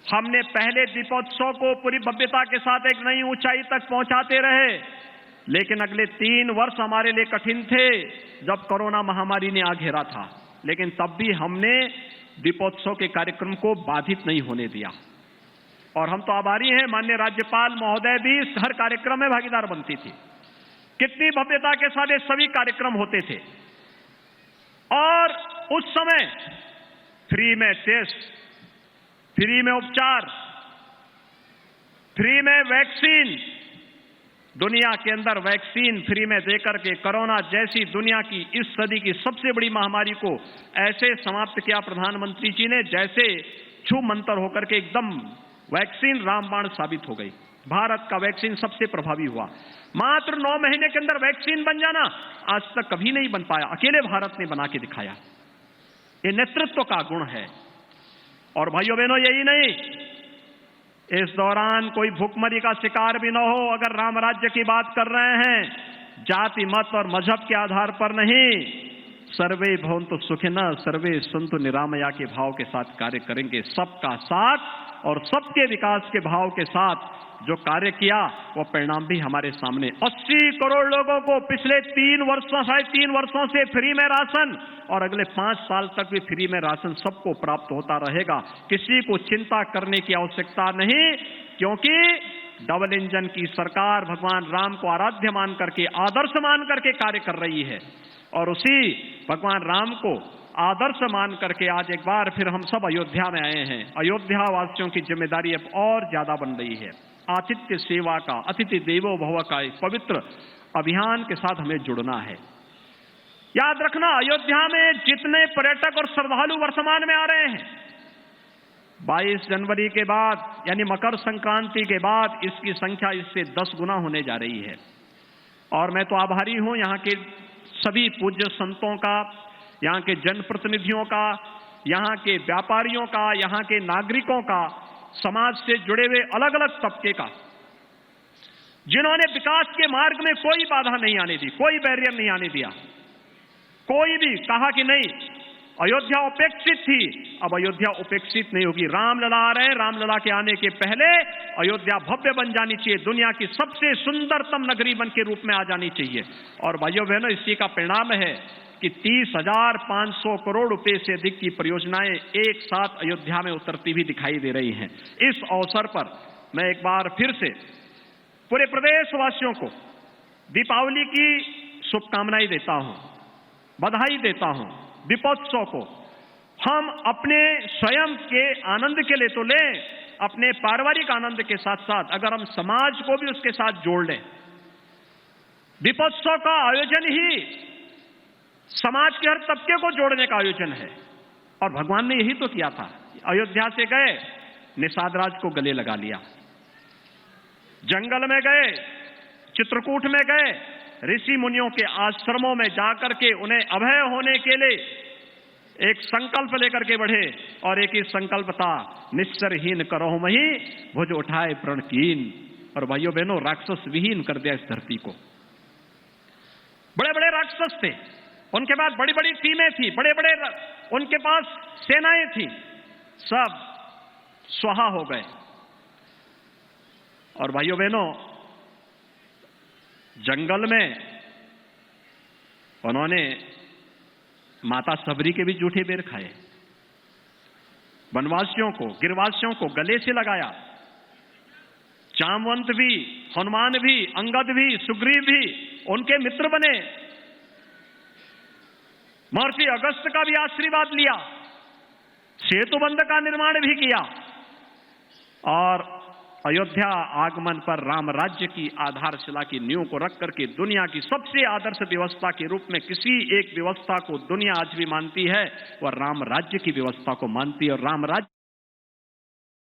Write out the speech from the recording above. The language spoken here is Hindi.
हमने पहले दीपोत्सव को पूरी भव्यता के साथ एक नई ऊंचाई तक पहुंचाते रहे, लेकिन अगले 3 वर्ष हमारे लिए कठिन थे जब कोरोना महामारी ने आ घेरा था। लेकिन तब भी हमने दीपोत्सव के कार्यक्रम को बाधित नहीं होने दिया। और हम तो आभारी हैं, माननीय राज्यपाल महोदय भी हर कार्यक्रम में भागीदार बनती थी। कितनी भव्यता के साथ ये सभी कार्यक्रम होते थे। और उस समय फ्री में टेस्ट, फ्री में उपचार, फ्री में वैक्सीन, दुनिया के अंदर वैक्सीन फ्री में देकर के कोरोना जैसी दुनिया की इस सदी की सबसे बड़ी महामारी को ऐसे समाप्त किया प्रधानमंत्री जी ने, जैसे छू मंतर होकर के एकदम वैक्सीन रामबाण साबित हो गई। भारत का वैक्सीन सबसे प्रभावी हुआ। मात्र 9 महीने के अंदर वैक्सीन बन जाना आज तक कभी नहीं बन पाया, अकेले भारत ने बना के दिखाया। ये नेतृत्व का गुण है। और भाइयों बहनों, यही नहीं, इस दौरान कोई भूखमरी का शिकार भी न हो। अगर राम राज्य की बात कर रहे हैं, जाति मत और मजहब के आधार पर नहीं, सर्वे भवन्तु सुखिनः सर्वे सन्तु निरामया के भाव के साथ कार्य करेंगे। सबका साथ और सबके विकास के भाव के साथ जो कार्य किया वो परिणाम भी हमारे सामने। 80 करोड़ लोगों को पिछले 3 वर्षों, 3.5 वर्षों से फ्री में राशन, और अगले 5 साल तक भी फ्री में राशन सबको प्राप्त होता रहेगा। किसी को चिंता करने की आवश्यकता नहीं, क्योंकि डबल इंजन की सरकार भगवान राम को आराध्य मान करके, आदर्श मान करके कार्य कर रही है। और उसी भगवान राम को आदर्श मान करके आज एक बार फिर हम सब अयोध्या में आए हैं। अयोध्या वासियों की जिम्मेदारी अब और ज्यादा बन रही है। आतिथ्य सेवा का, अतिथि देवो भव का एक पवित्र अभियान के साथ हमें जुड़ना है। याद रखना, अयोध्या में जितने पर्यटक और श्रद्धालु वर्तमान में आ रहे हैं, 22 जनवरी के बाद यानी मकर संक्रांति के बाद इसकी संख्या इससे 10 गुना होने जा रही है। और मैं तो आभारी हूं यहाँ के सभी पूज्य संतों का, यहाँ के जनप्रतिनिधियों का, यहाँ के व्यापारियों का, यहाँ के नागरिकों का, समाज से जुड़े हुए अलग अलग तबके का, जिन्होंने विकास के मार्ग में कोई बाधा नहीं आने दी, कोई बैरियर नहीं आने दिया। कोई भी कहा कि नहीं अयोध्या उपेक्षित थी, अब अयोध्या उपेक्षित नहीं होगी। रामलला आ रहे हैं, रामलला के आने के पहले अयोध्या भव्य बन जानी चाहिए, दुनिया की सबसे सुंदरतम नगरी बन के रूप में आ जानी चाहिए। और भाइयों बहनों, इसी का परिणाम है कि 30,500 करोड़ रुपए से अधिक की परियोजनाएं एक साथ अयोध्या में उतरती भी दिखाई दे रही हैं। इस अवसर पर मैं एक बार फिर से पूरे प्रदेशवासियों को दीपावली की शुभकामनाएं देता हूं, बधाई देता हूं। दीपोत्सव को हम अपने स्वयं के आनंद के लिए तो लें, अपने पारिवारिक आनंद के साथ साथ अगर हम समाज को भी उसके साथ जोड़ लें, दीपोत्सव का आयोजन ही समाज के हर तबके को जोड़ने का आयोजन है। और भगवान ने यही तो किया था। अयोध्या से गए, निषाद राज को गले लगा लिया, जंगल में गए, चित्रकूट में गए, ऋषि मुनियों के आश्रमों में जाकर के उन्हें अभय होने के लिए एक संकल्प लेकर के बढ़े। और एक ही संकल्प था, निश्चरहीन करहु मही भुज उठाए प्रण कीन। और भाइयों बहनों, राक्षस विहीन कर दिया इस धरती को। बड़े बड़े राक्षस थे, उनके पास बड़ी बड़ी टीमें थी, बड़े बड़े उनके पास सेनाएं थी, सब स्वाहा हो गए। और भाइयों बहनों, जंगल में उन्होंने माता सबरी के भी जूठे बेर खाए, वनवासियों को, गिरवासियों को गले से लगाया। जामवंत भी, हनुमान भी, अंगद भी, सुग्रीव भी उनके मित्र बने। महर्षि अगस्त्य का भी आशीर्वाद लिया, सेतुबंध का निर्माण भी किया। और अयोध्या आगमन पर राम राज्य की आधारशिला की नींव को रख करके दुनिया की सबसे आदर्श व्यवस्था के रूप में किसी एक व्यवस्था को दुनिया आज भी मानती है, वह राम राज्य की व्यवस्था को मानती है। और राम राज्य